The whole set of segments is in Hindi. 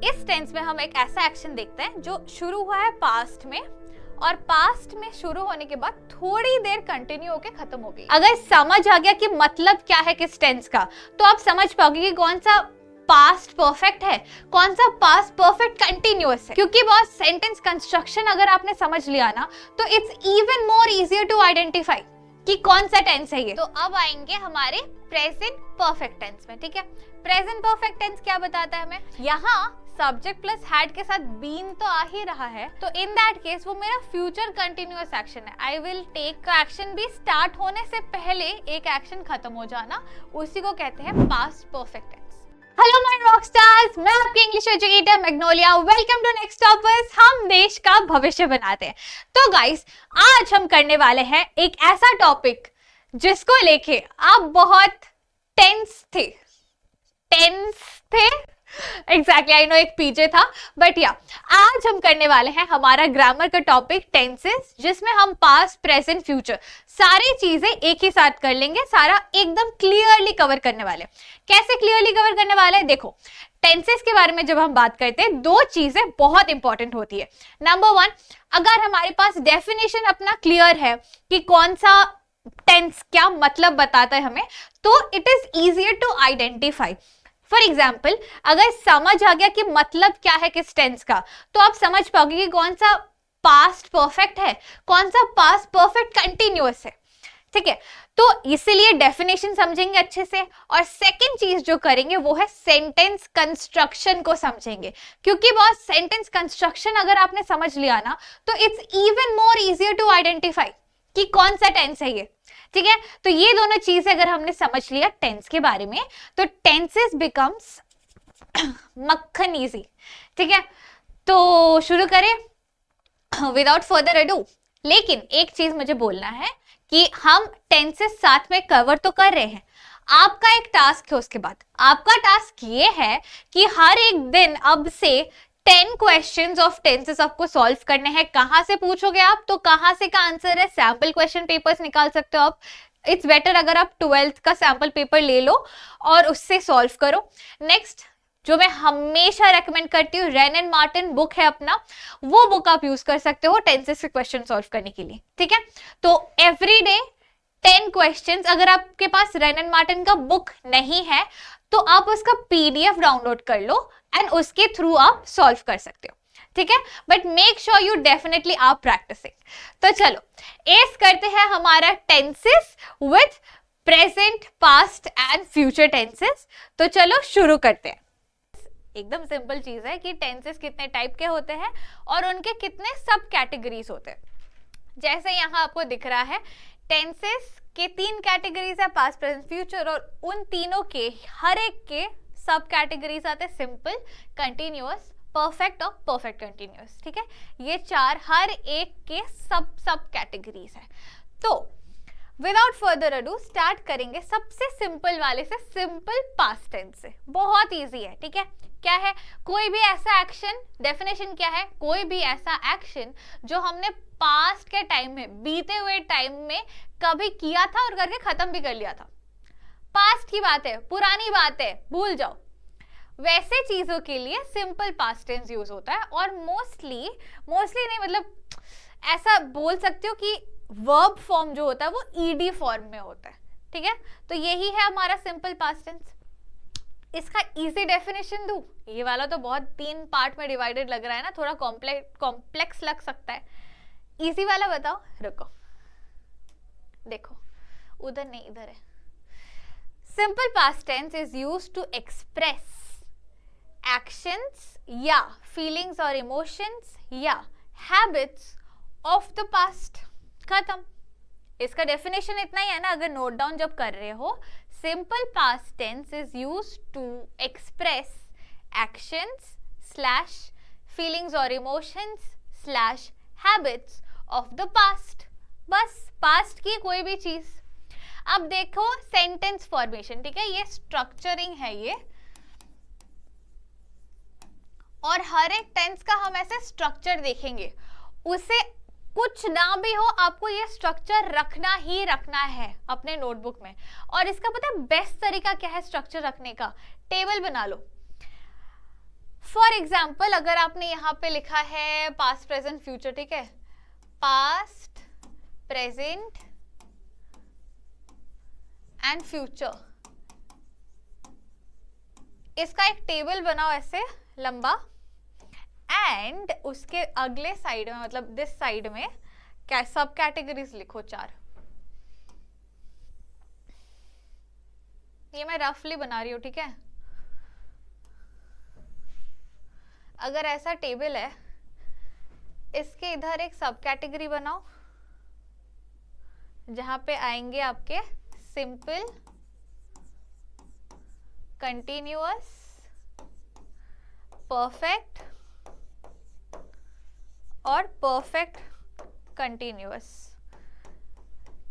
इस टेंस में हम एक ऐसा एक्शन देखते हैं जो शुरू हुआ है पास्ट में और पास्ट में शुरू होने के बाद थोड़ी देर कंटिन्यू होके खत्म हो गई। अगर समझ आ गया कि मतलब क्या है किस टेंस का, तो आप समझ पाओगे कि कौन सा पास्ट परफेक्ट है, कौन सा पास्ट परफेक्ट कंटिन्यूअस है। क्योंकि बहुत सेंटेंस कंस्ट्रक्शन अगर आपने समझ लिया ना, तो it's even more easier to identify कि कौन सा टेंस है ये। तो अब आएंगे हमारे प्रेजेंट परफेक्ट टेंस में, ठीक है। प्रेजेंट परफेक्ट टेंस क्या बताता है हमें? यहाँ सब्जेक्ट प्लस हैड के साथ बीन तो आ ही रहा है, तो इन दैट केस वो मेरा फ्यूचर कंटिन्यूअस एक्शन है। आई विल टेक का एक्शन भी स्टार्ट होने से पहले एक एक्शन खत्म हो जाना, उसी को कहते हैं past perfect tense. Hello my rock stars, मैं आपकी English educator Magnolia. Welcome to next toppers, हम देश का भविष्य बनाते हैं। तो गाइस, आज हम करने वाले हैं एक ऐसा टॉपिक जिसको लेके आप बहुत टेंस थे। एग्जैक्टली, आई नो एक पीछे था, बट या आज हम करने वाले हैं हमारा ग्रामर का टॉपिक टेंसेस, जिसमें हम पास्ट प्रेजेंट फ्यूचर सारी चीजें एक ही साथ कर लेंगे, सारा एकदम क्लियरली कवर करने वाले। कैसे क्लियरली कवर करने वाले हैं? देखो, टेंसेस के बारे में जब हम बात करते हैं, दो चीजें बहुत इंपॉर्टेंट होती है। नंबर वन, अगर हमारे पास डेफिनेशन अपना क्लियर है कि कौन सा टेंस क्या मतलब बताता है हमें, तो it is easier to identify. For example, अगर समझ आ गया कि मतलब क्या है किस टेंस का, तो आप समझ पाओगे कि कौन सा पास्ट परफेक्ट है, कौन सा पास्ट परफेक्ट कंटिन्यूअस है, ठीक है। तो इसीलिए डेफिनेशन समझेंगे अच्छे से, और सेकंड चीज जो करेंगे वो है सेंटेंस कंस्ट्रक्शन को समझेंगे। क्योंकि बहुत सेंटेंस कंस्ट्रक्शन अगर आपने समझ लिया ना, तो it's even more easier to identify कि कौन सा टेंस है ये, ठीक है। तो ये दोनों चीजें अगर हमने समझ लिया टेंस के बारे में, तो टेंसेस बिकम्स मक्खन इजी, ठीक है। तो शुरू करें विदाउट फर्दर अडू। लेकिन एक चीज मुझे बोलना है कि हम टेंसेस साथ में कवर तो कर रहे हैं, आपका एक टास्क है। उसके बाद आपका टास्क ये है कि हर एक दिन अब से 10 क्वेश्चंस ऑफ टेंसेस आपको सॉल्व करने हैं। कहां से पूछोगे आप? तो कहां से का आंसर है, सैंपल क्वेश्चन पेपर्स निकाल सकते हो आप। इट्स बेटर अगर आप 12th का सैंपल पेपर ले लो और उससे सॉल्व करो। नेक्स्ट, जो मैं हमेशा रेकमेंड करती हूँ, रेन एंड मार्टिन बुक है अपना, वो बुक आप यूज कर सकते हो टेंसेस के क्वेश्चन सॉल्व करने के लिए, ठीक है। तो एवरी डे 10 क्वेश्चंस। अगर आपके पास रेन एंड मार्टिन का बुक नहीं है, तो आप उसका पीडीएफ डाउनलोड कर लो एंड उसके थ्रू आप सॉल्व कर सकते हो, ठीक है। But make sure you definitely आप प्रैक्टिसिंग। तो चलो एस करते हैं हमारा tenses with present, past and future tenses. तो चलो शुरू करते हैं। एकदम सिंपल चीज है कि टेंसेस कितने टाइप के होते हैं और उनके कितने सब कैटेगरीज होते हैं। जैसे यहाँ आपको दिख रहा है, टेंसेस के 3 कैटेगरीज है, पास्ट प्रेजेंट फ्यूचर, और उन तीनों के हर एक के सब कैटेगरीज आते हैं, सिंपल, कंटिन्यूअस, परफेक्ट और परफेक्ट कंटिन्यूअस, ठीक है। ये 4 हर एक के सब कैटेगरीज है। तो विदाउट फर्दर अडू स्टार्ट करेंगे सबसे सिंपल वाले से, सिंपल पास्ट टेंस से। बहुत इजी है, ठीक है। क्या है? कोई भी ऐसा एक्शन, डेफिनेशन क्या है? कोई भी ऐसा एक्शन जो हमने पास्ट के टाइम में, बीते हुए टाइम में कभी किया था और करके खत्म भी कर लिया था। पास्ट की बात है, पुरानी बात है, भूल जाओ। वैसे चीजों के लिए सिंपल पास्ट टेंस यूज होता है। और मोस्टली नहीं, मतलब ऐसा बोल सकते हो कि वर्ब फॉर्म जो होता है वो ईडी फॉर्म में होता है, ठीक है। तो यही है हमारा सिंपल पास्ट टेंस। इसका इजी डेफिनेशन दूं? ये वाला तो बहुत 3 पार्ट में डिवाइडेड लग रहा है ना, थोड़ा कॉम्प्लेक्स लग सकता है। इजी वाला बताओ। रुको, देखो, उधर नहीं, इधर है। Simple past tense is used to express actions या फीलिंग्स और इमोशंस या हैबिट्स ऑफ द पास्ट। खत्म। इसका डेफिनेशन इतना ही है ना, अगर नोट डाउन जब कर रहे हो, simple past tense is used to express actions slash feelings और emotions slash habits of the past. बस पास्ट की कोई भी चीज। अब देखो सेंटेंस फॉर्मेशन, ठीक है, ये स्ट्रक्चरिंग है ये, और हर एक टेंस का हम ऐसे स्ट्रक्चर देखेंगे। उसे कुछ ना भी हो, आपको ये स्ट्रक्चर रखना ही रखना है अपने नोटबुक में। और इसका पता है बेस्ट तरीका क्या है स्ट्रक्चर रखने का? टेबल बना लो। फॉर एग्जाम्पल अगर आपने यहाँ पे लिखा है पास्ट प्रेजेंट फ्यूचर, ठीक है, पास्ट प्रेजेंट एंड फ्यूचर, इसका एक टेबल बनाओ ऐसे लंबा, एंड उसके अगले साइड में मतलब दिस साइड में क्या सब कैटेगरीज लिखो 4। ये मैं रफली बना रही हूं, ठीक है। अगर ऐसा टेबल है, इसके इधर एक सब कैटेगरी बनाओ जहां पे आएंगे आपके सिंपल, कंटिन्यूअस, परफेक्ट और परफेक्ट कंटिन्यूअस,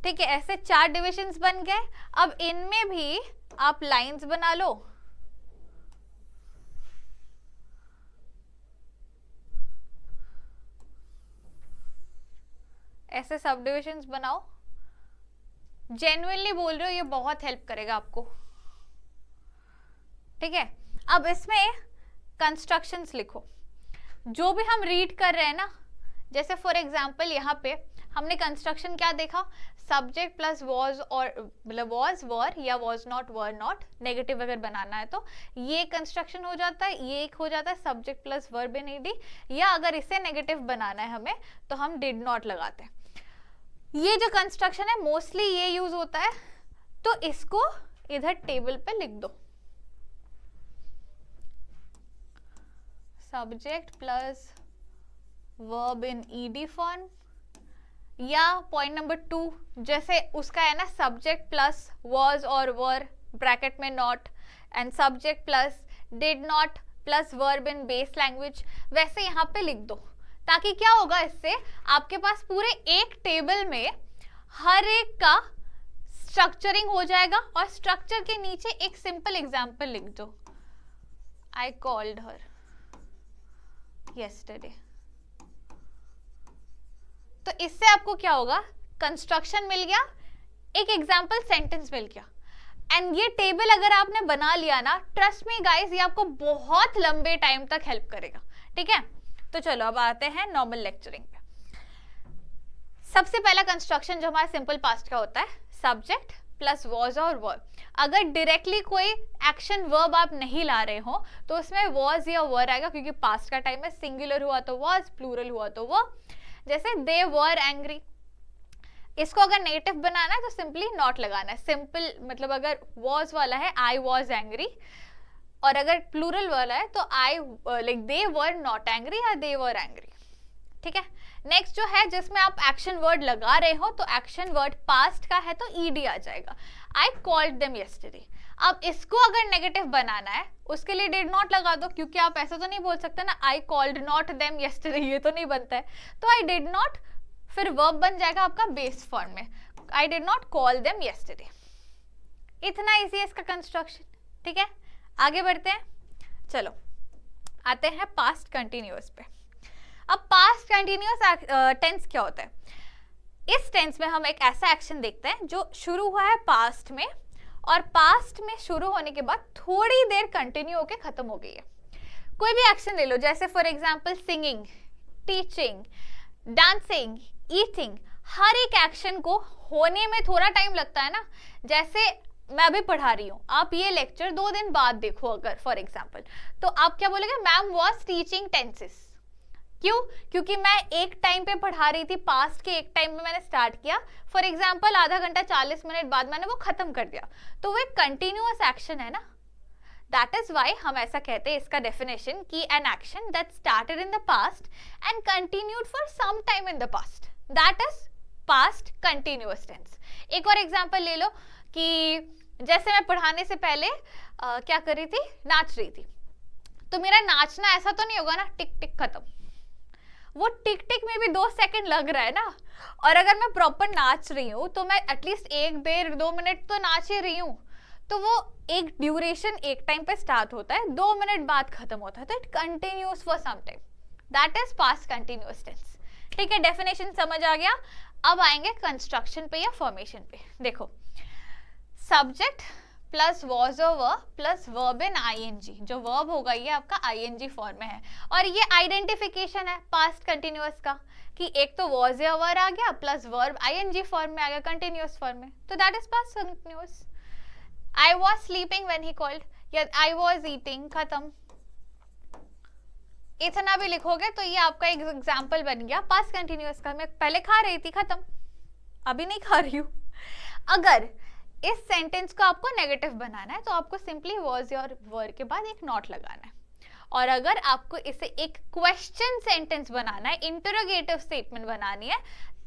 ठीक है। ऐसे 4 डिविजन्स बन गए। अब इनमें भी आप लाइंस बना लो, ऐसे सब डिविजन्स बनाओ। जेन्युइनली बोल रहे हो, ये बहुत हेल्प करेगा आपको, ठीक है। अब इसमें कंस्ट्रक्शंस लिखो जो भी हम रीड कर रहे हैं ना, जैसे फॉर एग्जांपल यहाँ पे हमने कंस्ट्रक्शन क्या देखा, सब्जेक्ट प्लस वॉज और मतलब वॉज वर या was not were not, negative अगर बनाना है तो ये कंस्ट्रक्शन हो जाता है, ये एक हो जाता है सब्जेक्ट प्लस वर्ब इन ईडी, या अगर इसे नेगेटिव बनाना है हमें तो हम डिड नॉट लगाते हैं। ये जो कंस्ट्रक्शन है मोस्टली ये यूज होता है, तो इसको इधर टेबल पे लिख दो, सब्जेक्ट प्लस वर्ब इन ईडी फॉर्म, या पॉइंट नंबर 2 जैसे उसका है ना सब्जेक्ट प्लस वॉज और वर ब्रैकेट में not, and subject plus did not plus verb in base language, वैसे यहाँ पे लिख दो, ताकि क्या होगा इससे आपके पास पूरे एक टेबल में हर एक का स्ट्रक्चरिंग हो जाएगा, और स्ट्रक्चर के नीचे एक सिंपल एग्जांपल लिख दो, आई कॉल्ड हर yesterday। तो इससे आपको क्या होगा, कंस्ट्रक्शन मिल गया, एक एग्जांपल सेंटेंस मिल गया, एंड ये टेबल अगर आपने बना लिया ना, ट्रस्ट मी गाइस, ये आपको बहुत लंबे टाइम तक हेल्प करेगा, ठीक है। तो चलो अब आते हैं नॉर्मल लेक्चरिंग पे। सबसे पहला कंस्ट्रक्शन जो हमारा सिंपल पास्ट का होता है, सब्जेक्ट प्लस वॉज और वर्ब। अगर डायरेक्टली कोई एक्शन वर्ब आप नहीं ला रहे हो तो उसमें वॉज या वर आएगा, क्योंकि पास्ट का टाइम में सिंगुलर हुआ तो वॉज, प्लूरल हुआ तो वो। जैसे दे वर एंग्री, इसको अगर नेगेटिव बनाना है तो सिंपली नॉट लगाना है। सिंपल मतलब अगर वॉज वाला है आई वॉज एंग्री, और अगर प्लूरल वाला है तो I like they were not angry या दे वर एंग्री, ठीक है। नेक्स्ट जो है जिसमें आप एक्शन वर्ड लगा रहे हो, तो एक्शन वर्ड पास्ट का है तो ईडी आ जाएगा, आई कॉल्ड देम यस्टरडे। अब इसको अगर नेगेटिव बनाना है उसके लिए डिड नॉट लगा दो, क्योंकि आप ऐसा तो नहीं बोल सकते ना I called not them yesterday, ये तो नहीं बनता है, तो आई डिड नॉट, फिर वर्ब बन जाएगा आपका बेस फॉर्म में, I did not call them yesterday. इतना इजी है इसका कंस्ट्रक्शन, ठीक है। आगे बढ़ते हैं, चलो आते हैं पास्ट कंटिन्यूअस पे। अब पास्ट कंटिन्यूअस टेंस क्या होता है, इस टेंस में हम एक ऐसा एक्शन देखते हैं जो शुरू हुआ है पास्ट में, और पास्ट में शुरू होने के बाद थोड़ी देर कंटिन्यू होके खत्म हो गई है। कोई भी एक्शन ले लो, जैसे for example singing, teaching, dancing, eating, हर एक एक्शन को होने में थोड़ा टाइम लगता है ना। जैसे मैं अभी पढ़ा रही हूँ, आप ये लेक्चर 2 दिन बाद देखो अगर फॉर एग्जांपल, तो आप क्या बोलेंगे, मैम वाज टीचिंग टेंसेस। क्यों? क्योंकि मैं एक टाइम पे पढ़ा रही थी, पास्ट के एक टाइम में मैंने स्टार्ट किया, फॉर एग्जांपल आधा घंटा 40 मिनट बाद मैंने वो खत्म कर दिया, तो वो एक कंटिन्यूअस एक्शन है ना। दैट इज वाई हम ऐसा कहते हैं इसका डेफिनेशन कि an action that started in the past and continued for some time in the past, that is past continuous tense. एक और एग्जांपल ले लो कि जैसे मैं पढ़ाने से पहले क्या कर रही थी, नाच रही थी, तो मेरा नाचना ऐसा तो नहीं होगा ना टिक टिक खत्म, वो टिक टिक में भी 2 सेकंड लग रहा है ना। और अगर मैं प्रॉपर नाच रही हूँ तो मैं एटलीस्ट 1-1.5-2 मिनट तो नाच ही रही हूँ, तो वो एक ड्यूरेशन एक टाइम पे स्टार्ट होता है, 2 मिनट बाद खत्म होता है, तो it continues for some time, that is past continuous tense. ठीक है, डेफिनेशन समझ आ गया। अब आएंगे कंस्ट्रक्शन पे या फॉर्मेशन पे। देखो, सब्जेक्ट प्लस वॉज और were plus verb in I N G. जो वर्ब होगा ये आपका आईएनजी फॉर्म में है, और ये आइडेंटिफिकेशन है पास्ट कंटिन्यूअस का कि एक तो वॉज या वर आ गया प्लस वर्ब आईएनजी फॉर्म में आ गया कंटिन्यूअस फॉर्म में, तो that is past continuous. I was sleeping when he called, या आई वॉज ईटिंग, खत्म। इतना भी लिखोगे तो ये आपका एक एग्जाम्पल बन गया पास्ट कंटिन्यूअस का। मैं पहले खा रही थी, खत्म, अभी नहीं खा रही हूँ। अगर इस सेंटेंस को आपको नेगेटिव बनाना है तो आपको सिंपली वॉज और वर के बाद एक नॉट लगाना है, और अगर आपको इसे एक क्वेश्चन सेंटेंस बनाना है, इंटरोगेटिव स्टेटमेंट बनानी है,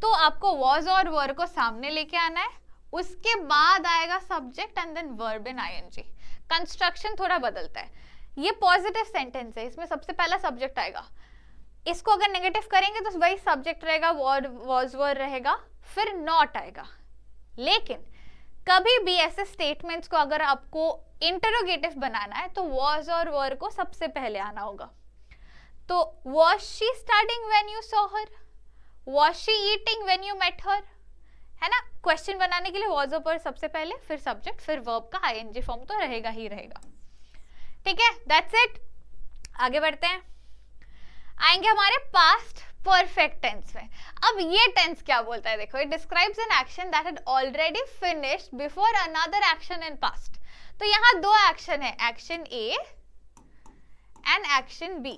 तो आपको वॉज और वर को सामने लेके आना है, उसके बाद आएगा subject and then verb in I N G. Construction थोड़ा बदलता है। ये पॉजिटिव सेंटेंस है, इसमें सबसे पहला सब्जेक्ट आएगा। इसको अगर नेगेटिव करेंगे तो वही सब्जेक्ट रहेगा, वॉज वर रहेगा, फिर नॉट आएगा। लेकिन कभी भी ऐसे स्टेटमेंट्स को अगर आपको इंटरोगेटिव बनाना है तो वॉज और वर को सबसे पहले आना होगा। तो was she starting when you saw her, was she eating when you met her, है ना। क्वेश्चन बनाने के लिए वॉज और वर सबसे पहले, फिर सब्जेक्ट, फिर वर्ब का आईएनजी फॉर्म तो रहेगा ही रहेगा। ठीक है, दैट्स इट। आगे बढ़ते हैं, आएंगे हमारे पास्ट परफेक्ट टेंस में। अब ये टेंस क्या बोलता है, देखो, it describes an action that had already finished before another action in past. तो यहाँ दो एक्शन है, action a and action b.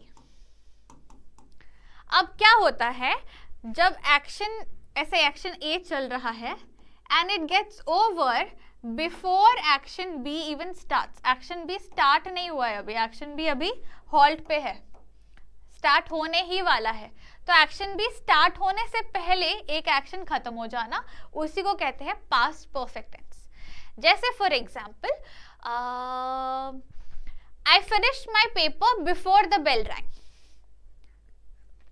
अब क्या होता है, जब एक्शन ऐसे एक्शन ए चल रहा है and it gets over before action b even starts. Action b start नहीं हुआ है अभी, एक्शन बी अभी हॉल्ट पे है, स्टार्ट होने ही वाला है। तो एक्शन बी स्टार्ट होने से पहले एक एक्शन खत्म हो जाना, उसी को कहते हैं पास्ट परफेक्ट टेंस। जैसे for example, I finished my paper before the bell rang.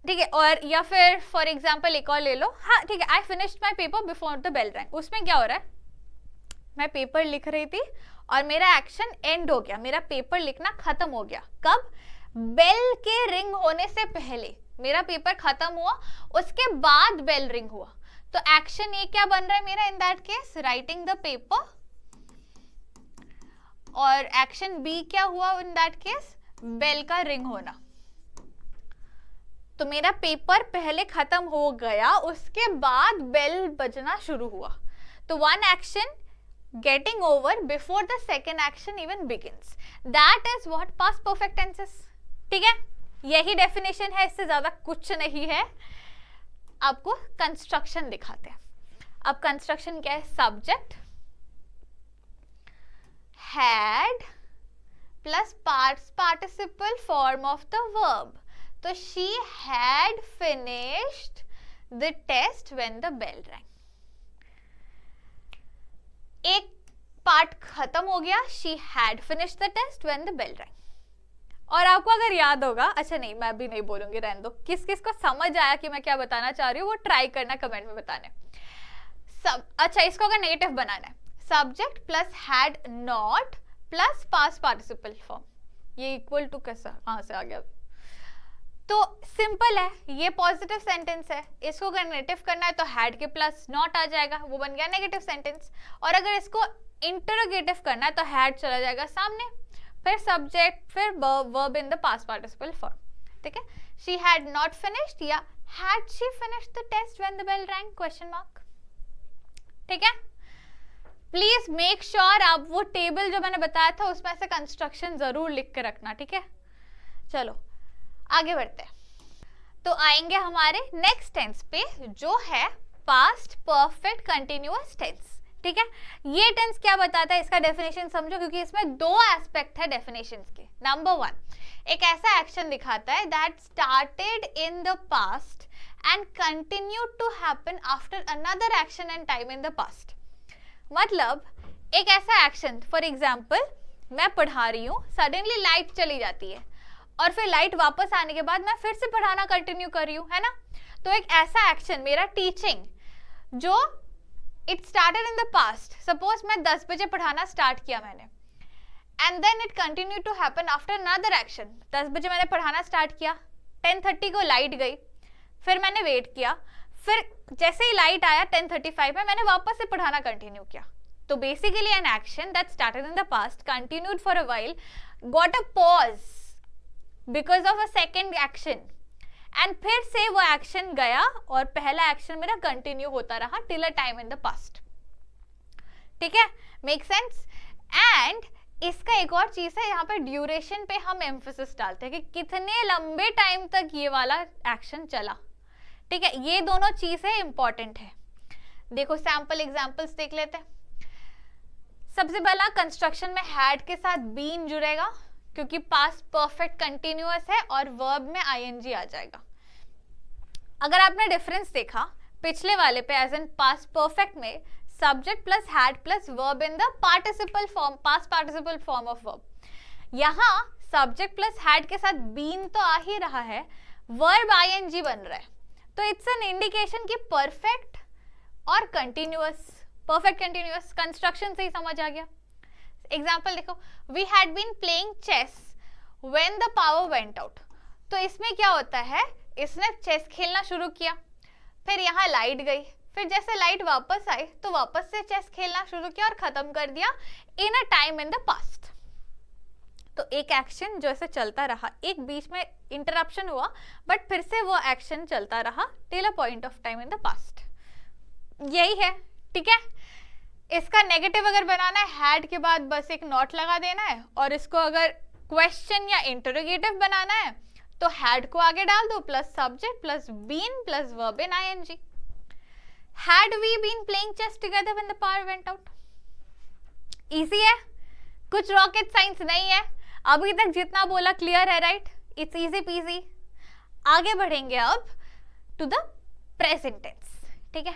ठीक है, और या फिर फॉर एग्जाम्पल एक और ले लो, हाँ ठीक है, I finished my paper before the bell rang. उसमें क्या हो रहा है, मैं पेपर लिख रही थी और मेरा एक्शन एंड हो गया, मेरा पेपर लिखना खत्म हो गया। कब? बेल के रिंग होने से पहले मेरा पेपर खत्म हुआ, उसके बाद बेल रिंग हुआ। तो एक्शन ए क्या बन रहा है मेरा in that case, writing the paper, और एक्शन बी क्या हुआ इन दैट केस, बेल का रिंग होना। तो मेरा पेपर पहले खत्म हो गया, उसके बाद बेल बजना शुरू हुआ। तो one action getting over before the second action even begins, that is what past perfect tense is। ठीक है, यही डेफिनेशन है, इससे ज्यादा कुछ नहीं है। आपको कंस्ट्रक्शन दिखाते हैं। अब कंस्ट्रक्शन क्या है, subject had plus participle form of the verb. तो she had finished the test when the bell rang। एक पार्ट खत्म हो गया, she had finished the test when the bell rang। और आपको अगर याद होगा, अच्छा नहीं मैं अभी नहीं बोलूंगी, रहने दो, किस किस को समझ आया कि मैं क्या बताना चाह रही हूँ वो ट्राई करना कमेंट में बताने। अच्छा, इसको अगर नेगेटिव बनाना है, subject plus had not plus past participle form, ये इक्वल टू कैसा कहाँ से आ गया। तो सिंपल है, ये पॉजिटिव सेंटेंस है, इसको अगर नेगेटिव करना है तो हैड के प्लस नॉट आ जाएगा, वो बन गया नेगेटिव सेंटेंस। और अगर इसको इंटरोगेटिव करना है तो हैड चला जाएगा सामने, फिर सब्जेक्ट, फिर verb in the past participle form. ठीक है, शी हैड नॉट फिनिश्ड या had she finished the test when the bell rang, question mark. ठीक है, प्लीज मेक श्योर आप वो टेबल जो मैंने बताया था उसमें से कंस्ट्रक्शन जरूर लिख के रखना। ठीक है, चलो आगे बढ़ते हैं। तो आएंगे हमारे नेक्स्ट टेंस पे, जो है पास्ट परफेक्ट कंटिन्यूअस टेंस। ठीक है, ये टेंस क्या बताता है, इसका डेफिनेशन समझो, क्योंकि इसमें दो एस्पेक्ट है डेफिनेशंस के। नंबर वन, एक ऐसा एक्शन दिखाता है that started in the past and continued to happen after another action and time in the past. मतलब एक ऐसा एक्शन, फॉर एग्जाम्पल मैं पढ़ा रही हूँ, सडनली लाइट चली जाती है और फिर लाइट वापस आने के बाद मैं फिर से पढ़ाना कंटिन्यू कर रही हूँ, है ना। तो एक ऐसा एक्शन मेरा टीचिंग, जो it started in the past, suppose मैं 10 बजे पढ़ाना स्टार्ट किया मैंने, and then it continue to happen after another action. 10 बजे मैंने पढ़ाना स्टार्ट किया, 10:30 को लाइट गई, फिर मैंने वेट किया, फिर जैसे ही लाइट आया 10:35 में मैंने वापस से पढ़ाना कंटिन्यू किया। तो basically N action that started in the past, continued for a while, got a pause because of a second action, and फिर से वो एक्शन गया और पहला एक्शन मेरा कंटिन्यू होता रहा till a time in the past. ठीक है, मेक सेंस. एंड इसका एक और चीज है, यहाँ पे ड्यूरेशन पे हम एम्फोसिस डालते हैं कि कितने लंबे टाइम तक ये वाला एक्शन चला. ठीक है, ये दोनों चीजें इंपॉर्टेंट है. देखो सैंपल एग्जांपल्स देख लेते हैं. सबसे पहला, कंस्ट्रक्शन में हैड के साथ बीन जुड़ेगा क्योंकि पास्ट परफेक्ट कंटिन्यूअस है और वर्ब में आईएनजी आ जाएगा. अगर आपने डिफरेंस देखा पिछले वाले पे एज एन पास्ट परफेक्ट में subject plus had plus verb in the participle form, past participle form of verb. यहाँ सब्जेक्ट प्लस हैड के साथ बीन तो आ ही रहा है, वर्ब आईएनजी बन रहा है, तो इट्स एन इंडिकेशन कि परफेक्ट और कंटिन्यूअस, परफेक्ट कंटिन्यूअस कंस्ट्रक्शन से ही समझ आ गया. एग्जाम्पल देखो, we had been playing chess when the power went out. तो इसमें क्या होता है, इसने चेस खेलना शुरू किया, फिर यहाँ लाइट गई, फिर जैसे लाइट वापस आई तो वापस से चेस खेलना शुरू किया और खत्म कर दिया in a time in the past. तो एक एक्शन जो ऐसे चलता रहा, एक बीच में इंटरप्शन हुआ बट फिर से वो एक्शन चलता रहा till a point of time in the past. यही है. ठीक है, इसका नेगेटिव अगर बनाना है, हैड के बाद बस एक नॉट लगा देना है, और इसको अगर क्वेश्चन या इंटरोगेटिव बनाना है तो हैड को आगे डाल दो plus subject plus been plus verb in ING. Had we been playing chess together when the power went out? Easy है, कुछ रॉकेट साइंस नहीं है. अभी तक जितना बोला क्लियर है, राइट? It's easy PG. आगे बढ़ेंगे अब टू द प्रेजेंट टेंस. ठीक है,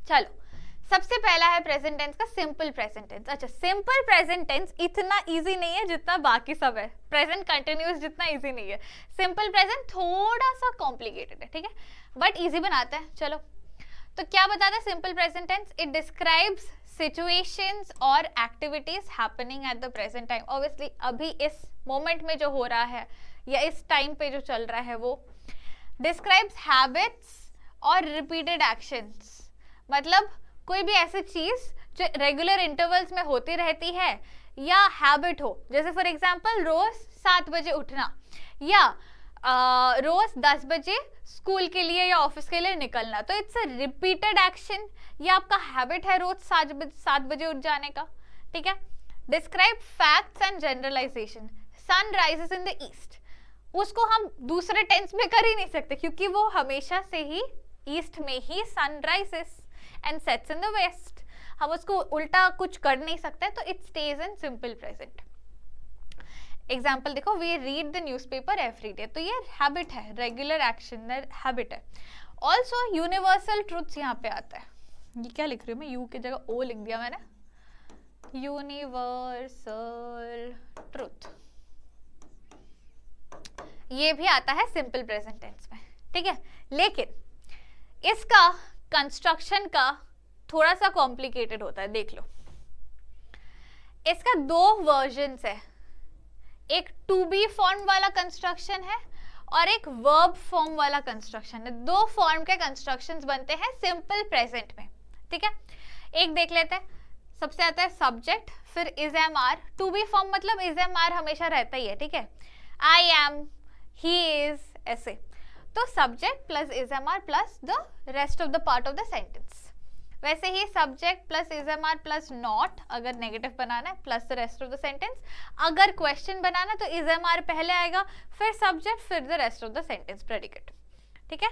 चलो सबसे पहला है प्रेजेंट टेंस का सिंपल प्रेजेंट टेंस. अच्छा, सिंपल प्रेजेंट टेंस इतना इजी नहीं है जितना बाकी सब है. प्रेजेंट कंटिन्यूअस जितना इजी नहीं है, सिंपल प्रेजेंट थोड़ा सा कॉम्प्लिकेटेड है. ठीक है, बट इजी बनाता है. चलो, तो क्या बताता है simple present tense? It describes situations और activities happening at the present time. Obviously अभी इस मोमेंट में जो हो रहा है या इस टाइम पे जो चल रहा है वो. डिस्क्राइब्स हैबिट्स और रिपीटेड एक्शंस, मतलब कोई भी ऐसी चीज जो रेगुलर इंटरवल्स में होती रहती है या हैबिट हो, जैसे फॉर एग्जांपल रोज 7 बजे उठना या रोज 10 बजे स्कूल के लिए या ऑफिस के लिए निकलना. तो इट्स अ रिपीटेड एक्शन, ये आपका हैबिट है रोज 7 बजे उठ जाने का. ठीक है, describe facts and generalization. Sun rises in the east, उसको हम दूसरे टेंस में कर ही नहीं सकते क्योंकि वो हमेशा से ही ईस्ट में ही sun rises and sets in the west. हम उसको उल्टा कुछ कर नहीं सकते, तो it stays in simple present. Example देखो, we read the newspaper every day. तो ये हैबिट है, रेगुलर एक्शन हैबिट है. ऑल्सो यूनिवर्सल ट्रूथ्स यहाँ पे आता है. ये क्या लिख रही हूँ मैं, यू की जगह ओ लिख दिया मैंने. यूनिवर्सल ट्रूथ, ये भी आता है सिंपल प्रेजेंट टेंस में. ठीक है, लेकिन इसका कंस्ट्रक्शन का थोड़ा सा कॉम्प्लिकेटेड होता है. देख लो, इसका 2 वर्जन्स है. एक टू बी फॉर्म वाला कंस्ट्रक्शन है और एक वर्ब फॉर्म वाला कंस्ट्रक्शन है. 2 फॉर्म के कंस्ट्रक्शंस बनते हैं सिंपल प्रेजेंट में. ठीक है, एक देख लेते हैं. सबसे आता है सब्जेक्ट, फिर is am are. To be form मतलब इज एम आर हमेशा रहता ही है. ठीक है, आई एम, ही इज, ऐसे. तो subject plus is am are plus the rest of the part of the sentence. वैसे ही subject plus is am are plus not अगर नेगेटिव बनाना है, plus the rest of the sentence. अगर क्वेश्चन बनाना तो इज एम आर पहले आएगा, फिर सब्जेक्ट, फिर the rest of the sentence predicate. ठीक है,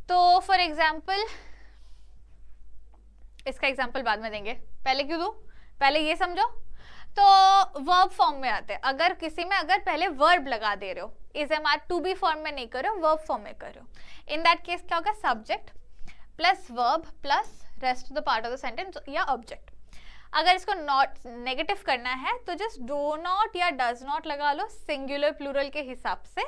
तो फॉर एग्जाम्पल, इसका एग्जाम्पल बाद में देंगे, पहले क्यों दूं, पहले ये समझो. तो वर्ब फॉर्म में आते हैं. अगर किसी में अगर पहले वर्ब लगा दे रहे हो, is am are to be form में नहीं कर रहे हो, वर्ब फॉर्म में कर रहे हो, इन दैट केस क्या होगा, subject plus verb plus rest of the part of the sentence या ऑब्जेक्ट. अगर इसको नॉट नेगेटिव करना है तो जस्ट डू नॉट या डज नॉट लगा लो सिंगुलर प्लूरल के हिसाब से,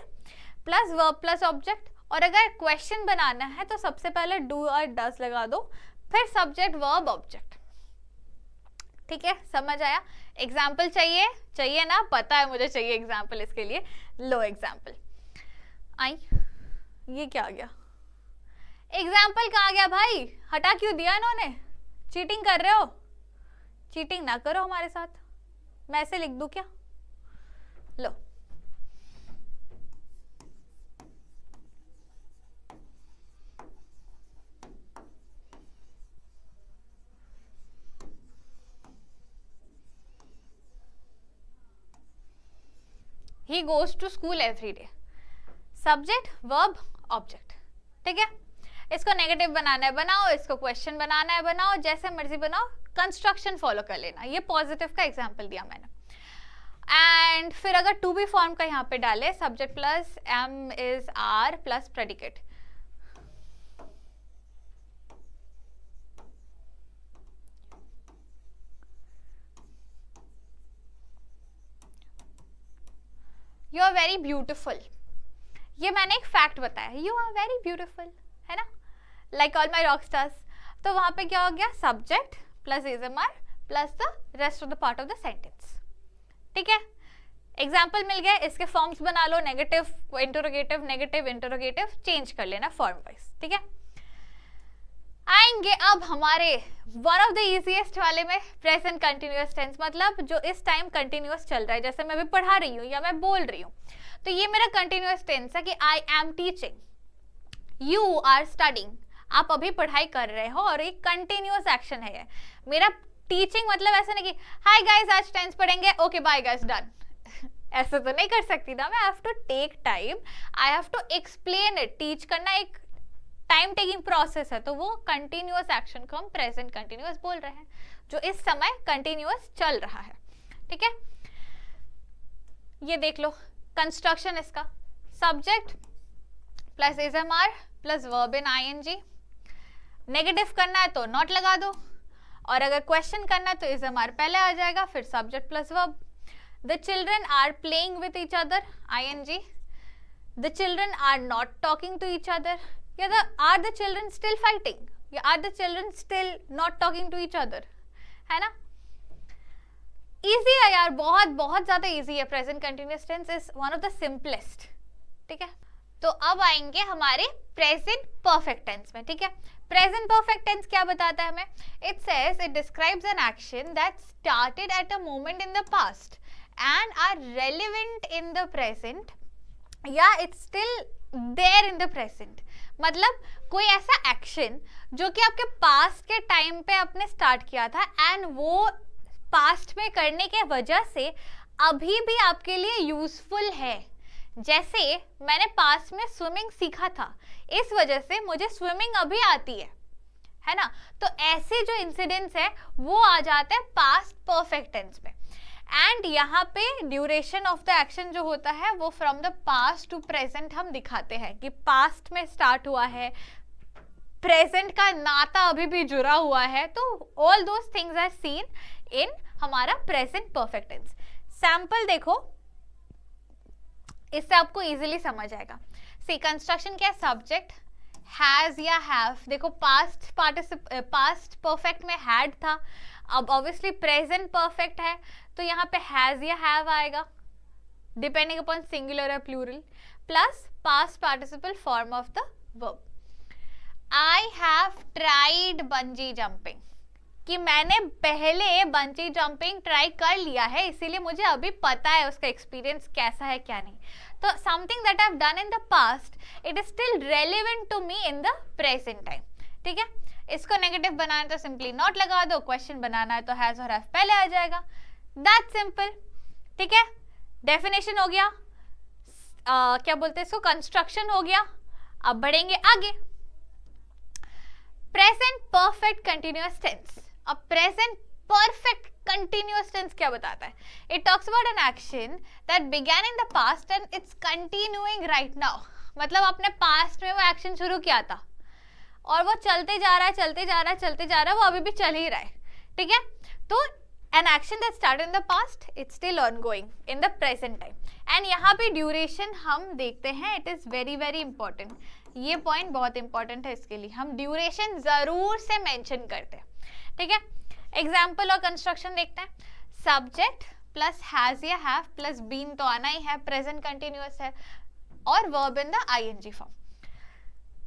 प्लस वर्ब प्लस ऑब्जेक्ट. और अगर क्वेश्चन बनाना है तो सबसे पहले डू और डज लगा दो, फिर सब्जेक्ट वर्ब ऑब्जेक्ट. ठीक है, समझ आया. एग्जाम्पल चाहिए ना, पता है मुझे चाहिए एग्जाम्पल इसके लिए. लो एग्जाम्पल आई, ये क्या आ गया, एग्जाम्पल कहाँ गया भाई, हटा क्यों दिया इन्होंने. चीटिंग कर रहे हो? चीटिंग ना करो हमारे साथ, मैं ऐसे लिख दूं क्या? लो, he goes to school every day. Subject, verb, object, ठीक है। इसको नेगेटिव बनाना है बनाओ, इसको क्वेश्चन बनाना है बनाओ, जैसे मर्जी बनाओ, कंस्ट्रक्शन फॉलो कर लेना। ये पॉजिटिव का एग्जांपल दिया मैंने। एंड फिर अगर टू बी फॉर्म का यहाँ पे डाले, subject plus am is are plus predicate, you are very beautiful. ये मैंने एक फैक्ट बताया, यू आर वेरी ब्यूटिफुल, है ना, like all my rock stars. तो वहां पे क्या हो गया, subject plus is am are plus the rest of the part of the sentence, ठीक है। एग्जाम्पल मिल गया, इसके फॉर्म्स बना लो, नेगेटिव इंटरोगेटिव चेंज कर लेना फॉर्म वाइज, ठीक है। आएंगे अब हमारे वन ऑफ द इजीएस्ट वाले में, प्रेजेंट कंटिन्यूअस टेंस, मतलब जो इस टाइम कंटिन्यूअस चल रहा है, जैसे मैं अभी पढ़ा रही हूँ या मैं बोल रही हूँ, तो ये मेरा कंटिन्यूअस टेंस है कि I am teaching, you are studying, आप अभी पढ़ाई कर रहे हो, और एक कंटिन्यूअस एक्शन है ये मेरा। टीचिंग मतलब ऐसा नहीं कि हाय गाइस आज टेंस पढ़ेंगे, ओके बाय गाइस डन, ऐसा तो नहीं कर सकती ना मैं। I have to take time, I have to explain it. Teach करना एक टाइम टेकिंग प्रोसेस है, तो वो कंटिन्यूअस एक्शन को हम प्रेजेंट कंटिन्यूअस बोल रहे हैं, जो इस समय कंटिन्यूअस चल रहा है, ठीक है। ये देख लो कंस्ट्रक्शन इसका, subject plus is am are plus verb in ING. Negative करना है तो नॉट लगा दो, और अगर क्वेश्चन करना है तो इज एम आर पहले आ जाएगा, फिर subject plus verb. The children are playing with each other, I N G. The children are not talking to each other, या are the children still fighting, या are the children still not talking to each other, है ना। इजी है यार, बहुत बहुत ज्यादा इजी है। Present continuous tense is one of the simplest, ठीक है। तो अब आएंगे हमारे प्रेजेंट परफेक्ट टेंस में, ठीक है। प्रेजेंट परफेक्ट टेंस क्या बताता है हमें? It says it describes an action that started at a moment in the past and are relevant in the present, या it's still there in the present. मतलब कोई ऐसा एक्शन जो कि आपके पास्ट के टाइम पे आपने स्टार्ट किया था, एंड वो पास्ट में करने के वजह से अभी भी आपके लिए यूजफुल है। जैसे मैंने पास्ट में स्विमिंग सीखा था, इस वजह से मुझे स्विमिंग अभी आती है ना। तो ऐसे जो इंसिडेंट्स है वो आ जाते हैं पास्ट परफेक्ट टेंस में। एंड यहाँ पे ड्यूरेशन ऑफ द एक्शन जो होता है वो from the past to present हम दिखाते हैं कि पास्ट में स्टार्ट हुआ है, प्रेजेंट का नाता अभी भी जुड़ा हुआ है। तो all those things are seen in हमारा प्रेजेंट परफेक्ट टेंस। सैंपल देखो, इससे आपको इजीली समझ आएगा। सी कंस्ट्रक्शन क्या है, सब्जेक्ट हैज या हैव। देखो पास्ट परफेक्ट में हैड था, अब ऑब्वियसली प्रेजेंट परफेक्ट है तो यहाँ पे हैज या हैव आएगा डिपेंडिंग अपॉन सिंगुलर और plural, plus past participle form of the verb. I have tried bungee jumping, कि मैंने पहले बंजी जंपिंग ट्राई कर लिया है, इसीलिए मुझे अभी पता है उसका एक्सपीरियंस कैसा है क्या नहीं। तो something that I have done in the past, it is still relevant to me in the present time, ठीक है। इसको नेगेटिव बनाना है तो सिंपली नॉट लगा दो, क्वेश्चन बनाना है तो हैज और हैव पहले आ जाएगा, दैट सिंपल, ठीक है। डेफिनेशन हो गया, क्या बोलते हैं इसको, कंस्ट्रक्शन हो गया। अब बढ़ेंगे आगे, प्रेजेंट परफेक्ट कंटिन्यूअस टेंस। अब प्रेजेंट परफेक्ट कंटिन्यूअस टेंस क्या बताता है? It talks about an action that began in the past and it's continuing right now. मतलब आपने पास्ट में वो एक्शन शुरू किया था और वो चलते जा रहा है, वो अभी भी चल ही रहा है, ठीक है। तो an action that started in the past, it's still ongoing in the present time. And यहाँ पे ड्यूरेशन हम देखते हैं, it is very very important. ये पॉइंट बहुत इंपॉर्टेंट है, इसके लिए हम ड्यूरेशन जरूर से मेंशन करते हैं, ठीक है। एग्जाम्पल और कंस्ट्रक्शन देखते हैं। सब्जेक्ट प्लस हैज या हैव प्लस बीन तो आना ही है, प्रेजेंट कंटिन्यूअस है, और verb in the ING form.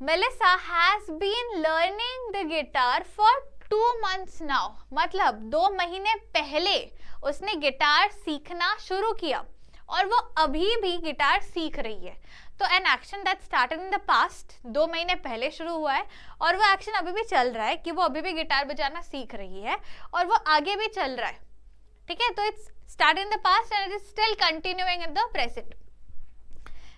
Melissa has been learning the guitar for 2 months now, मतलब 2 महीने पहले उसने गिटार सीखना शुरू किया और वो अभी भी गिटार सीख रही है। तो N action that started in the past, 2 महीने पहले शुरू हुआ है और वो एक्शन अभी भी चल रहा है कि वो अभी भी गिटार बजाना सीख रही है और वो आगे भी चल रहा है, ठीक है। तो it's start in the past and it is still continuing in the present.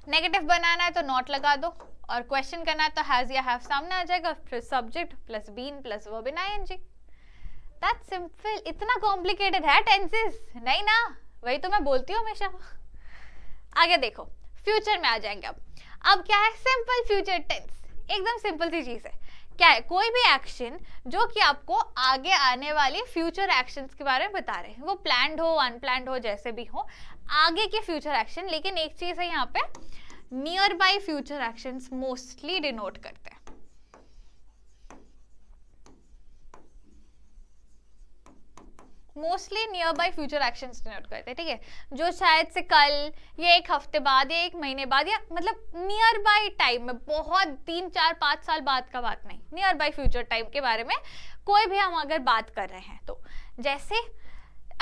Negative बनाना है तो नॉट लगा दो और क्वेश्चन करना है तो हैज या हैव सामने आ जाएगा, फिर subject plus been plus verb in ING. That's simple. इतना कॉम्प्लिकेटेड है टेंसेस नहीं ना, वही तो मैं बोलती हूँ हमेशा। आगे देखो, फ्यूचर में आ जाएंगे। अब क्या है सिंपल फ्यूचर टेंस, एकदम सिंपल सी चीज है। क्या है, कोई भी एक्शन जो कि आपको आगे आने वाली फ्यूचर एक्शंस के बारे में बता रहे हैं, वो प्लान्ड हो अनप्लान्ड हो जैसे भी हो, आगे के फ्यूचर एक्शन। लेकिन एक चीज है यहाँ पे, near by future actions mostly denote करते हैं। Mostly near by future actions denote करते हैं, ठीक है, जो शायद से कल या 1 हफ्ते बाद या 1 महीने बाद या मतलब नियर बाय टाइम में, बहुत 3, 4, 5 साल बाद का बात नहीं, नियर बाय फ्यूचर टाइम के बारे में कोई भी हम अगर बात कर रहे हैं तो। जैसे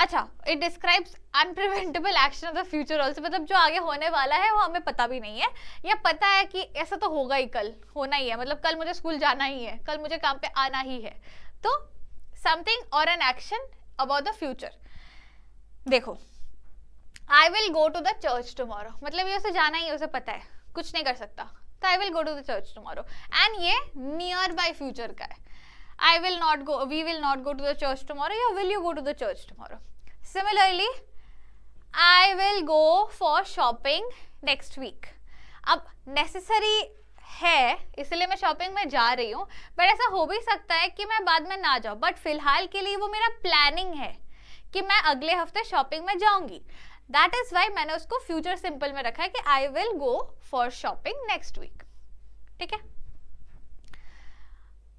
अच्छा, it describes unpreventable action of the future also, मतलब जो आगे होने वाला है वो हमें पता भी नहीं है, या पता है कि ऐसा तो होगा ही, कल होना ही है, मतलब कल मुझे स्कूल जाना ही है, कल मुझे काम पे आना ही है। तो समथिंग और an action about the future. देखो, I will go to the church tomorrow, मतलब ये उसे जाना ही है, उसे पता है, कुछ नहीं कर सकता, तो I will go to the church tomorrow, and ये नियर बाय फ्यूचर का है। I will not go, we will not go to the church tomorrow, या will you go to the church tomorrow? Similarly, I will go for shopping next week. अब necessary है इसलिए मैं शॉपिंग में जा रही हूँ, बट ऐसा हो भी सकता है कि मैं बाद में ना जाऊँ, बट फिलहाल के लिए वो मेरा प्लानिंग है कि मैं अगले हफ्ते शॉपिंग में जाऊंगी। दैट इज वाई मैंने उसको फ्यूचर सिंपल में रखा है कि I will go for shopping next week, ठीक है।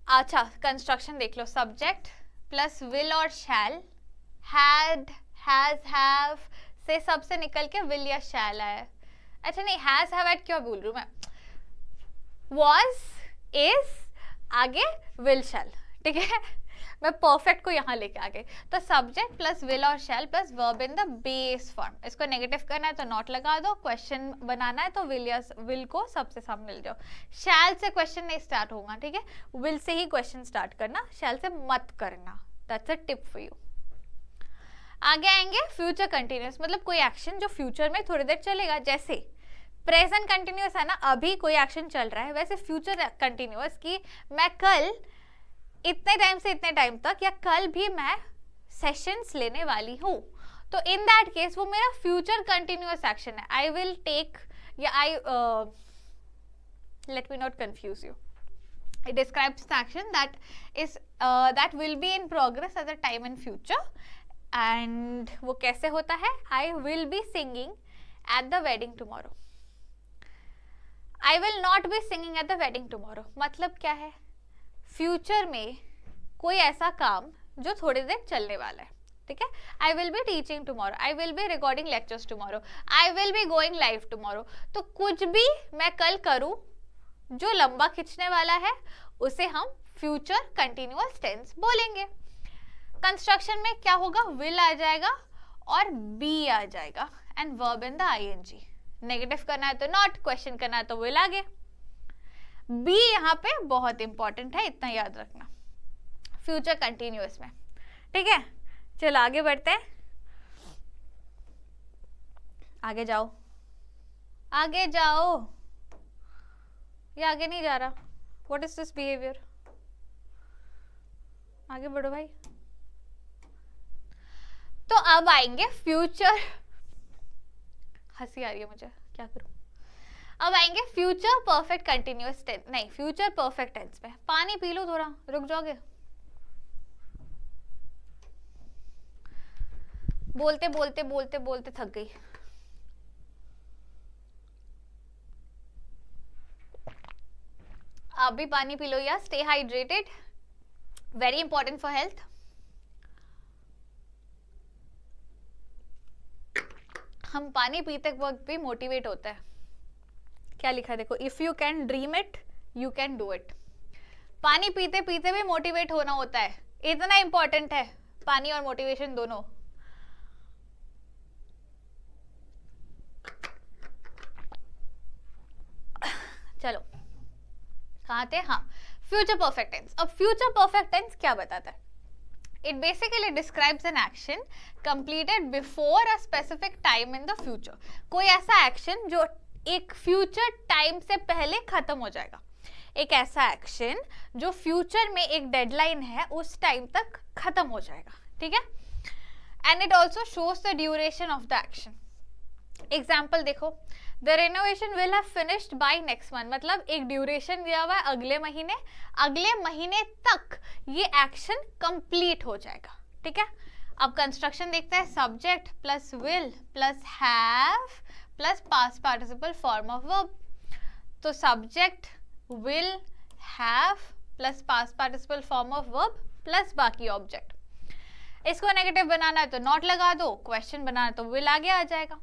अच्छा, कंस्ट्रक्शन देख लो, सब्जेक्ट प्लस विल और शैल, हैड, हैज, हैव से सबसे निकल के विल या शैल आया। अच्छा नहीं, हैज, हैव, हैड क्यों बोल रही हूँ मैं, was, is, आगे विल शैल, ठीक है। मैं परफेक्ट को यहाँ लेके आ गई। तो सब्जेक्ट प्लस विल और शैल plus verb in the base form. इसको नेगेटिव करना है तो नॉट लगा दो, क्वेश्चन बनाना है तो विल या विल को सबसे सामने ले जाओ। शैल से क्वेश्चन नहीं स्टार्ट होगा, ठीक है, will say he question start करना, शैल से मत करना। That's a tip for you. आगे आएंगे फ्यूचर कंटिन्यूअस, मतलब कोई एक्शन जो फ्यूचर में थोड़ी देर चलेगा। जैसे प्रेजेंट कंटिन्यूअस है ना, अभी कोई एक्शन चल रहा है, वैसे फ्यूचर कंटिन्यूअस की मैं कल इतने टाइम से इतने टाइम तक या कल भी मैं सेशंस लेने वाली हूँ, तो इन दैट केस वो मेरा फ्यूचर कंटिन्यूअस एक्शन है। आई विल टेक या I let me not confuse you, it describes the action that is that will be in progress at the time in future, and वो कैसे होता है, I will be singing at the wedding tomorrow, I will not be singing at the wedding tomorrow, मतलब क्या है, फ्यूचर में कोई ऐसा काम जो थोड़ी देर चलने वाला है, ठीक है। I will be teaching tomorrow, I will be recording lectures tomorrow, I will be going live tomorrow, तो कुछ भी मैं कल करूँ जो लंबा खींचने वाला है उसे हम फ्यूचर कंटिन्यूअस टेंस बोलेंगे। कंस्ट्रक्शन में क्या होगा, विल आ जाएगा और बी आ जाएगा and verb in the ING. Negative करना है तो नॉट, क्वेश्चन करना है तो विल आगे। बी यहाँ पे बहुत इंपॉर्टेंट है, इतना याद रखना फ्यूचर कंटिन्यूअस में, ठीक है। चलो आगे बढ़ते हैं, आगे जाओ, आगे जाओ, ये आगे नहीं जा रहा। What is this behavior? आगे बढ़ो भाई। तो अब आएंगे फ्यूचर, हंसी आ रही है मुझे, क्या करूं। अब आएंगे फ्यूचर परफेक्ट कंटिन्यूअस टेंस, नहीं फ्यूचर परफेक्ट टेंस में। पानी पी लो थोड़ा, रुक जाओगे, बोलते बोलते बोलते बोलते थक गई। आप भी पानी पी लो यार, stay hydrated, very important for health. हम पानी पीते वक्त भी मोटिवेट होता है। क्या लिखा है देखो, if you can dream it you can do it. पानी पीते पीते भी मोटिवेट होना होता है, इतना इंपॉर्टेंट है पानी और मोटिवेशन दोनों। चलो कहाँ थे, हाँ, फ्यूचर परफेक्ट टेंस। अब फ्यूचर परफेक्ट टेंस क्या बताता है? It basically describes an action completed before a specific time in the future. कोई ऐसा एक्शन जो एक फ्यूचर टाइम से पहले खत्म हो जाएगा, एक ऐसा एक्शन जो फ्यूचर में एक डेडलाइन है उस टाइम तक खत्म हो जाएगा, ठीक है। And it also shows the duration of the action. Example देखो, the renovation will have finished by next month, मतलब एक ड्यूरेशन दिया हुआ है अगले महीने तक ये एक्शन कंप्लीट हो जाएगा, ठीक है। अब कंस्ट्रक्शन देखते हैं, subject plus will plus have plus past participle form of verb. तो subject will have plus past participle form of verb plus बाकी ऑब्जेक्ट। इसको नेगेटिव बनाना है तो नॉट लगा दो, क्वेश्चन बनाना है तो विल आगे आ जाएगा।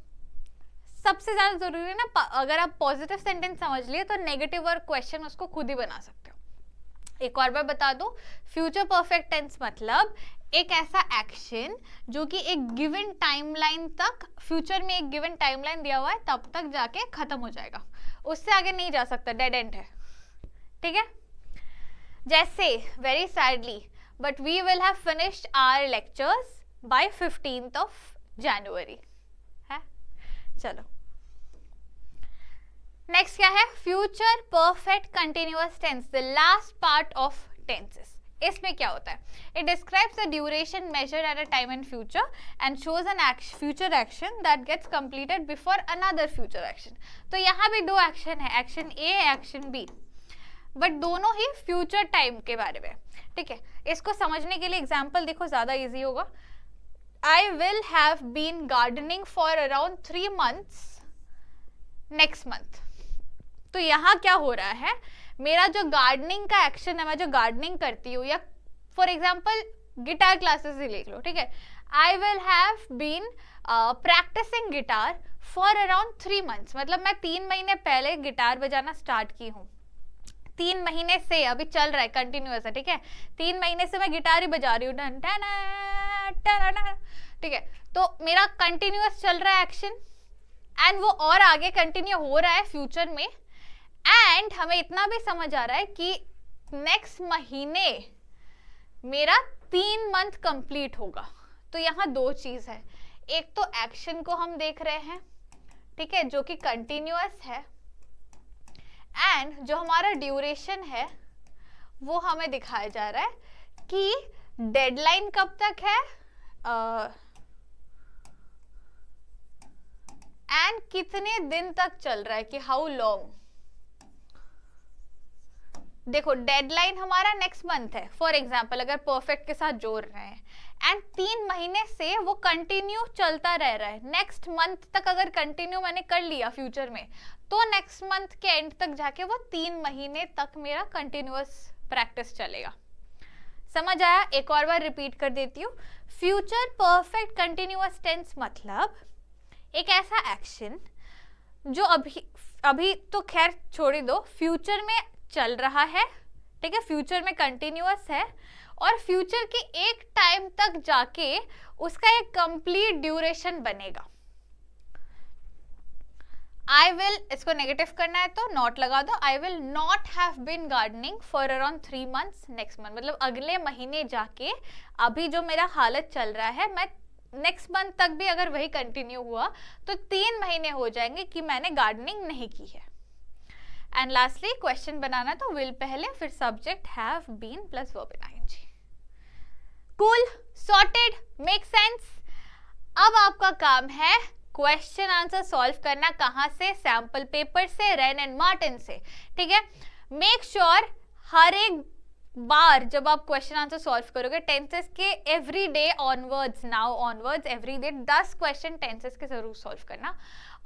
सबसे ज्यादा जरूरी है ना, अगर आप पॉजिटिव सेंटेंस समझ लिए तो नेगेटिव और क्वेश्चन उसको खुद ही बना सकते हो। एक और बार बता दो, फ्यूचर परफेक्ट टेंस मतलब एक ऐसा एक्शन जो कि एक गिवन टाइमलाइन तक, फ्यूचर में एक गिवन टाइमलाइन दिया हुआ है तब तक जाके खत्म हो जाएगा, उससे आगे नहीं जा सकता, डेड एंड है, ठीक है। जैसे very sadly, but we will have finished our lectures by 15th of January है। चलो नेक्स्ट क्या है, future perfect continuous tense, the last part of tenses. इसमें क्या होता है, it describes the duration measured at a time in future and shows an future action that gets completed before another future action. तो यहाँ भी दो एक्शन है, action A action B, but दोनों ही फ्यूचर टाइम के बारे में, ठीक है। इसको समझने के लिए एग्जाम्पल देखो, ज्यादा इजी होगा। I will have been gardening for around 3 months next month. तो यहाँ क्या हो रहा है, मेरा जो गार्डनिंग का एक्शन है, मैं जो गार्डनिंग करती हूँ, या फॉर एग्जाम्पल गिटार क्लासेस ही लिख लो, ठीक है। I will have been practicing guitar for around 3 months, मतलब मैं 3 महीने पहले गिटार बजाना स्टार्ट की हूँ। 3 महीने से, अभी चल रहा है, कंटिन्यूअस है, ठीक है। 3 महीने से मैं गिटार ही बजा रही हूँ, ठीक है। तो मेरा कंटिन्यूअस चल रहा है एक्शन, एंड वो और आगे कंटिन्यू हो रहा है फ्यूचर में। एंड हमें इतना भी समझ आ रहा है कि नेक्स्ट महीने मेरा 3 month कंप्लीट होगा। तो यहाँ दो चीज है, एक तो एक्शन को हम देख रहे हैं, ठीक है, जो कि कंटिन्यूअस है, एंड जो हमारा ड्यूरेशन है वो हमें दिखाया जा रहा है कि डेडलाइन कब तक है एंड कितने दिन तक चल रहा है, कि हाउ लॉन्ग। देखो डेडलाइन हमारा नेक्स्ट मंथ है, फॉर एग्जाम्पल अगर परफेक्ट के साथ जोड़ रहे हैं, एंड 3 महीने से वो कंटिन्यू चलता रह रहा है, नेक्स्ट मंथ तक अगर कंटिन्यू मैंने कर लिया फ्यूचर में, तो नेक्स्ट मंथ के एंड तक जाके वो 3 महीने तक मेरा कंटिन्यूअस प्रैक्टिस चलेगा। समझ आया? एक और बार रिपीट कर देती हूँ, फ्यूचर परफेक्ट कंटिन्यूअस टेंस मतलब एक ऐसा एक्शन जो अभी तो खैर छोड़ दो, फ्यूचर में चल रहा है, ठीक है, फ्यूचर में कंटिन्यूअस है, और फ्यूचर के एक टाइम तक जाके उसका एक कंप्लीट ड्यूरेशन बनेगा। आई विल, इसको नेगेटिव करना है तो नॉट लगा दो, I will not have been gardening for around 3 months next month, मतलब अगले महीने जाके अभी जो मेरा हालत चल रहा है, मैं नेक्स्ट मंथ तक भी अगर वही कंटिन्यू हुआ तो 3 महीने हो जाएंगे कि मैंने गार्डनिंग नहीं की है। एंड लास्टली क्वेश्चन बनाना, तो विल पहले, फिर subject have been plus verb in ING. Cool, sorted, make sense. अब आपका काम है क्वेश्चन आंसर सॉल्व करना, कहां से? सैंपल पेपर से, रैन एंड मार्टिन से, ठीक है। मेक श्योर हर एक बार जब आप क्वेश्चन आंसर सॉल्व करोगे टेंसेस के, every day onwards, now onwards, every day 10 question tenses के जरूर सॉल्व करना।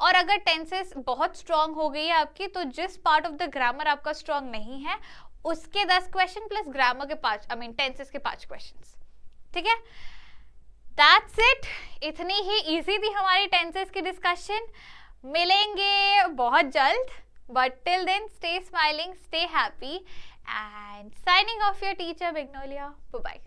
और अगर टेंसेस बहुत स्ट्रांग हो गई है आपकी, तो जिस पार्ट ऑफ द ग्रामर आपका स्ट्रांग नहीं है उसके 10 क्वेश्चन प्लस ग्रामर के 5, आई मीन टेंसेस के 5 क्वेश्चंस, ठीक है। दैट्स इट, इतनी ही इजी थी हमारी टेंसेस की डिस्कशन। मिलेंगे बहुत जल्द, but till then stay smiling, stay happy, and signing off your teacher Magnolia. Bye bye.